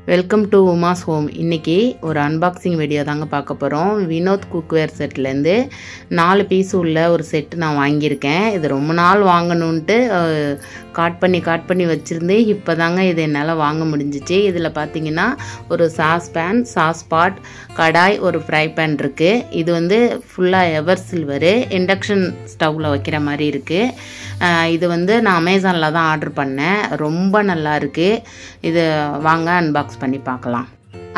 Welcome to Uma's home. இன்றைக்கி ஒரு unboxing video தாங்க பார்க்க போகிறோம். வினோத் குக்வேர் செட்லேருந்து 4 பீஸ் உள்ள ஒரு செட்டு நான் வாங்கியிருக்கேன். இது ரொம்ப நாள் வாங்கணுன்ட்டு காட் பண்ணி வச்சுருந்தேன். இப்போ தாங்க இது என்னால் வாங்க முடிஞ்சிச்சு. இதில் பார்த்தீங்கன்னா ஒரு சாஸ் பேன், சாஸ் பாட், கடாய், ஒரு ஃப்ரை பேன் இருக்குது. இது வந்து ஃபுல்லாக எவர் சில்வரு, இண்டக்ஷன் ஸ்டவ்வில் வைக்கிற மாதிரி இருக்குது. இது வந்து நான் அமேசானில் தான் ஆர்டர் பண்ணேன். ரொம்ப நல்லா இருக்குது. இது வாங்க அன்பாக்ஸ் பண்ணி பார்க்கலாம்.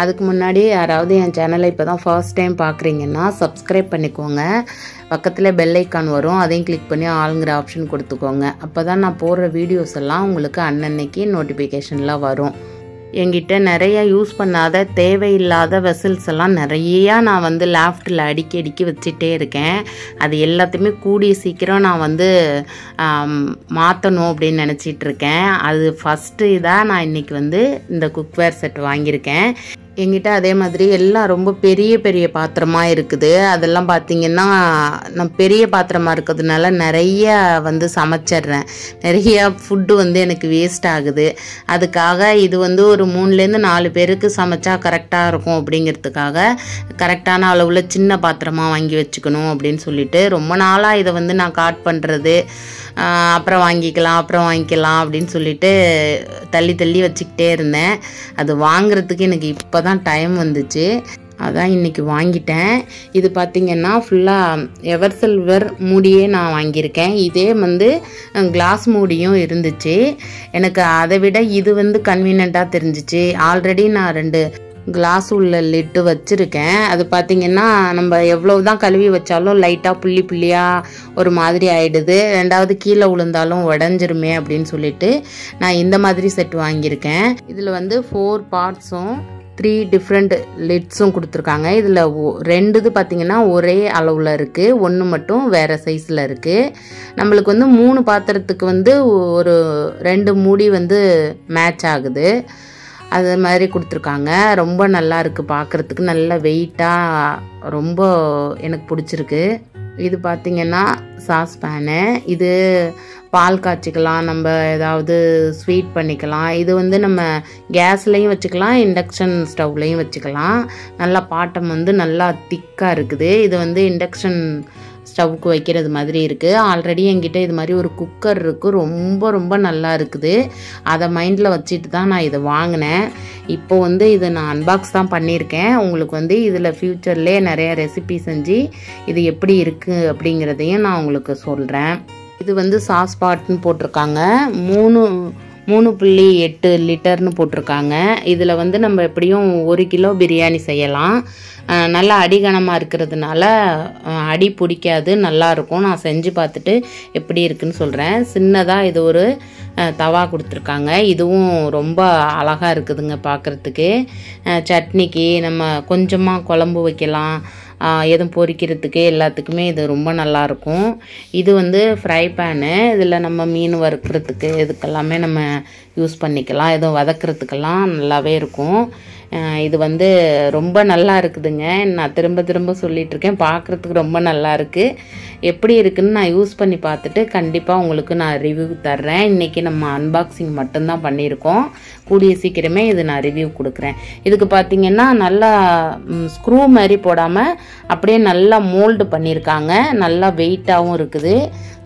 அதுக்கு முன்னாடி யாராவது என் சேனலை இப்போ தான் ஃபர்ஸ்ட் டைம் பார்க்குறீங்கன்னா சப்ஸ்கிரைப் பண்ணிக்கோங்க. பக்கத்தில் பெல் ஐக்கான் வரும், அதையும் கிளிக் பண்ணி ஆளுங்கிற ஆப்ஷன் கொடுத்துக்கோங்க. அப்போ தான் நான் போடுற வீடியோஸ் எல்லாம் உங்களுக்கு அன்னன்னைக்கு நோட்டிஃபிகேஷன்லாம் வரும். என்கிட்ட நிறைய யூஸ் பண்ணாத தேவையில்லாத வெசல்ஸ் எல்லாம் நிறையா நான் வந்து லேஃப்டில் அடுக்கி வச்சுட்டே இருக்கேன். அது எல்லாத்தையுமே கூடிய சீக்கிரம் நான் வந்து மாற்றணும் அப்படின்னு நினச்சிட்டு இருக்கேன். அது ஃபஸ்ட்டு இதாக நான் இன்றைக்கி வந்து இந்த குக்வேர் செட் வாங்கியிருக்கேன். என்கிட்ட அதே மாதிரி எல்லாம் ரொம்ப பெரிய பாத்திரமாக இருக்குது. அதெல்லாம் பார்த்திங்கன்னா நான் பெரிய பாத்திரமாக இருக்கிறதுனால நிறைய வந்து சமைச்சிட்றேன். நிறைய ஃபுட்டு வந்து எனக்கு வேஸ்ட் ஆகுது. அதுக்காக இது வந்து ஒரு 3-4 பேருக்கு சமைச்சா கரெக்டாக இருக்கும் அப்படிங்கிறதுக்காக கரெக்டான அளவில் சின்ன பாத்திரமாக வாங்கி வச்சுக்கணும் அப்படின்னு சொல்லிட்டு ரொம்ப நாளாக இதை வந்து நான் காட் பண்ணுறது, அப்புறம் வாங்கிக்கலாம் அப்படின்னு சொல்லிட்டு தள்ளி வச்சுக்கிட்டே இருந்தேன். அது வாங்குறதுக்கு எனக்கு இப்போ தான் டைம் வந்துச்சு. அதான் இன்றைக்கி வாங்கிட்டேன். இது பார்த்திங்கன்னா ஃபுல்லாக எவர் சில்வர் மூடியே நான் வாங்கியிருக்கேன். இதே வந்து கிளாஸ் மூடியும் இருந்துச்சு. எனக்கு அதை விட இது வந்து கன்வீனியண்ட்டாக தெரிஞ்சிச்சு. ஆல்ரெடி நான் 2 கிளாஸ் உள்ள லிட்டு வச்சுருக்கேன். அது பார்த்திங்கன்னா நம்ம எவ்வளோ தான் கழுவி வச்சாலும் லைட்டாக புள்ளியாக ஒரு மாதிரி ஆகிடுது. 2வது கீழே விழுந்தாலும் உடஞ்சிருமே அப்படின்னு சொல்லிட்டு நான் இந்த மாதிரி செட் வாங்கியிருக்கேன். இதில் வந்து 4 பார்ட்ஸும் 3 டிஃப்ரெண்ட் லிட்ஸும் கொடுத்துருக்காங்க. இதில் 2 பார்த்திங்கன்னா ஒரே அளவில் இருக்குது, 1 மட்டும் வேறு சைஸில் இருக்குது. நம்மளுக்கு வந்து 3 பாத்திரத்துக்கு வந்து ஒரு 2 மூடி வந்து மேட்ச் ஆகுது. அது மாதிரி கொடுத்துருக்காங்க. ரொம்ப நல்லா இருக்குது பார்க்குறதுக்கு, நல்ல வெயிட்டாக ரொம்ப எனக்கு பிடிச்சிருக்கு. இது பார்த்திங்கன்னா சாஸ் பேனு. இது பால் காய்ச்சிக்கலாம், நம்ம ஏதாவது ஸ்வீட் பண்ணிக்கலாம். இது வந்து நம்ம கேஸ்லேயும் வச்சுக்கலாம், இண்டக்ஷன் ஸ்டவ்லேயும் வச்சுக்கலாம். நல்லா பாட்டம் வந்து நல்லா திக்காக இருக்குது. இது வந்து இண்டக்ஷன் ஸ்டவ்வுக்கு வைக்கிறது மாதிரி இருக்குது. ஆல்ரெடி என்கிட்ட இது மாதிரி ஒரு குக்கர் இருக்குது, ரொம்ப நல்லா இருக்குது. அதை மைண்டில் வச்சுட்டு தான் நான் இதை வாங்கினேன். இப்போ வந்து இதை நான் அன்பாக்ஸ் தான் பண்ணியிருக்கேன். உங்களுக்கு வந்து இதில் ஃப்யூச்சர்லேயே நிறைய ரெசிபி செஞ்சு இது எப்படி இருக்குது அப்படிங்கிறதையும் நான் உங்களுக்கு சொல்கிறேன். இது வந்து சாஸ் பாட்னு போட்டிருக்காங்க. 3.8 லிட்டர்னு போட்டிருக்காங்க. இதில் வந்து நம்ம எப்படியும் 1 கிலோ பிரியாணி செய்யலாம். நல்லா அடிகனமாக இருக்கிறதுனால அடி பிடிக்காது, நல்லாயிருக்கும். நான் செஞ்சு பார்த்துட்டு எப்படி இருக்குன்னு சொல்கிறேன். சின்னதாக இது ஒரு தவா கொடுத்துருக்காங்க. இதுவும் ரொம்ப அழகாக இருக்குதுங்க பார்க்குறதுக்கு. சட்னிக்கு நம்ம கொஞ்சமாக குழம்பு வைக்கலாம், எதுவும் பொரிக்கிறதுக்கு எல்லாத்துக்குமே இது ரொம்ப நல்லாயிருக்கும். இது வந்து ஃப்ரை பேனு. இதில் நம்ம மீன் வறுக்கிறதுக்கு இதுக்கெல்லாமே நம்ம யூஸ் பண்ணிக்கலாம். எதுவும் வதக்கிறதுக்கெல்லாம் நல்லாவே இருக்கும். இது வந்து ரொம்ப நல்லா இருக்குதுங்க. நான் திரும்ப சொல்லிகிட்ருக்கேன். பார்க்குறதுக்கு ரொம்ப நல்லா இருக்குது. எப்படி இருக்குதுன்னு நான் யூஸ் பண்ணி பார்த்துட்டு கண்டிப்பாக உங்களுக்கு நான் ரிவ்யூ தர்றேன். இன்றைக்கி நம்ம அன்பாக்சிங் மட்டும்தான் பண்ணியிருக்கோம். கூடிய சீக்கிரமே இது நான் ரிவ்யூ கொடுக்குறேன். இதுக்கு பார்த்திங்கன்னா நல்லா ஸ்க்ரூ மாதிரி போடாமல் அப்படியே நல்லா மோல்டு பண்ணியிருக்காங்க. நல்லா வெயிட்டாகவும் இருக்குது.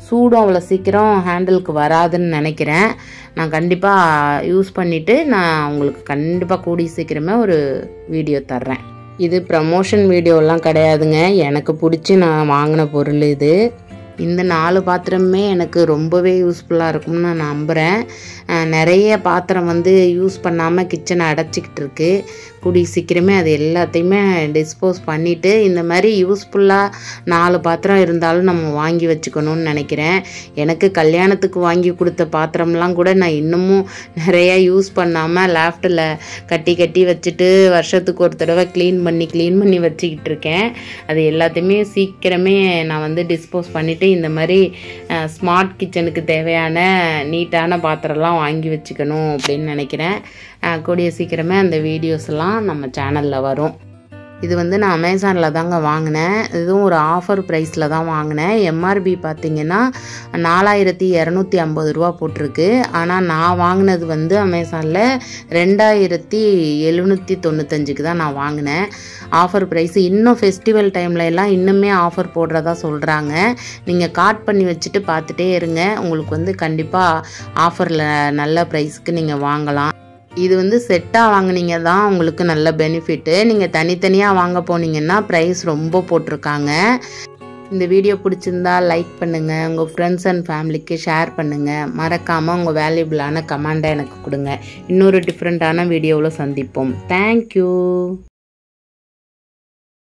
சூடும் அவ்வளோ சீக்கிரம் ஹேண்டிலுக்கு வராதுன்னு நினைக்கிறேன். நான் கண்டிப்பாக யூஸ் பண்ணிவிட்டு நான் உங்களுக்கு கண்டிப்பாக கூடிய சீக்கிரமே ஒரு வீடியோ தர்றேன். இது ப்ரமோஷன் வீடியோலாம் கிடையாதுங்க, எனக்கு பிடிச்சி நான் வாங்கின பொருள் இது. இந்த 4 பாத்திரமே எனக்கு ரொம்பவே யூஸ்ஃபுல்லாக இருக்கும்னு நான் நம்புகிறேன். நிறைய பாத்திரம் வந்து யூஸ் பண்ணாமல் கிச்சனை அடைச்சிக்கிட்டு இருக்கு. கூடிய சீக்கிரமே அது எல்லாத்தையுமே டிஸ்போஸ் பண்ணிவிட்டு இந்த மாதிரி யூஸ்ஃபுல்லாக 4 பாத்திரம் இருந்தாலும் நம்ம வாங்கி வச்சுக்கணும்னு நினைக்கிறேன். எனக்கு கல்யாணத்துக்கு வாங்கி கொடுத்த பாத்திரம்லாம் கூட நான் இன்னமும் நிறையா யூஸ் பண்ணாமல் லேஃப்டில் கட்டி வச்சுட்டு வருஷத்துக்கு ஒரு தடவை க்ளீன் பண்ணி வச்சுக்கிட்டு இருக்கேன். அது எல்லாத்தையுமே சீக்கிரமே நான் வந்து டிஸ்போஸ் பண்ணிவிட்டு இந்த மாதிரி ஸ்மார்ட் கிச்சனுக்கு தேவையான நீட்டான பாத்திரம்லாம் வாங்கி வச்சுக்கணும் அப்படின்னு நினைக்கிறேன். கூடிய சீக்கிரமே அந்த வீடியோஸ்லாம் நம்ம சேனலில் வரும். இது வந்து நான் அமேசானில் தாங்க வாங்கினேன். இதுவும் ஒரு ஆஃபர் ப்ரைஸில் தான் வாங்கினேன். எம்ஆர்பி பார்த்திங்கன்னா 4250 ரூபா போட்டிருக்கு. ஆனால் நான் வாங்கினது வந்து அமேசானில் 2795க்கு தான் நான் வாங்கினேன். ஆஃபர் ப்ரைஸ் இன்னும் ஃபெஸ்டிவல் டைமில் எல்லாம் இன்னுமே ஆஃபர் போடுறதா சொல்கிறாங்க. நீங்கள் கார்ட் பண்ணி வச்சுட்டு பார்த்துட்டே இருங்க. உங்களுக்கு வந்து கண்டிப்பாக ஆஃபரில் நல்ல ப்ரைஸுக்கு நீங்கள் வாங்கலாம். இது வந்து செட்டாக வாங்கினீங்க தான் உங்களுக்கு நல்ல பெனிஃபிட்டு. நீங்கள் தனித்தனியாக வாங்க போனீங்கன்னா ப்ரைஸ் ரொம்ப போட்டிருக்காங்க. இந்த வீடியோ பிடிச்சிருந்தா லைக் பண்ணுங்கள், உங்கள் ஃப்ரெண்ட்ஸ் அண்ட் ஃபேமிலிக்கு ஷேர் பண்ணுங்கள். மறக்காமல் உங்கள் வேல்யூபிளான கமெண்டை எனக்கு கொடுங்க. இன்னொரு டிஃப்ரெண்ட்டான வீடியோவில் சந்திப்போம். தேங்க்யூ.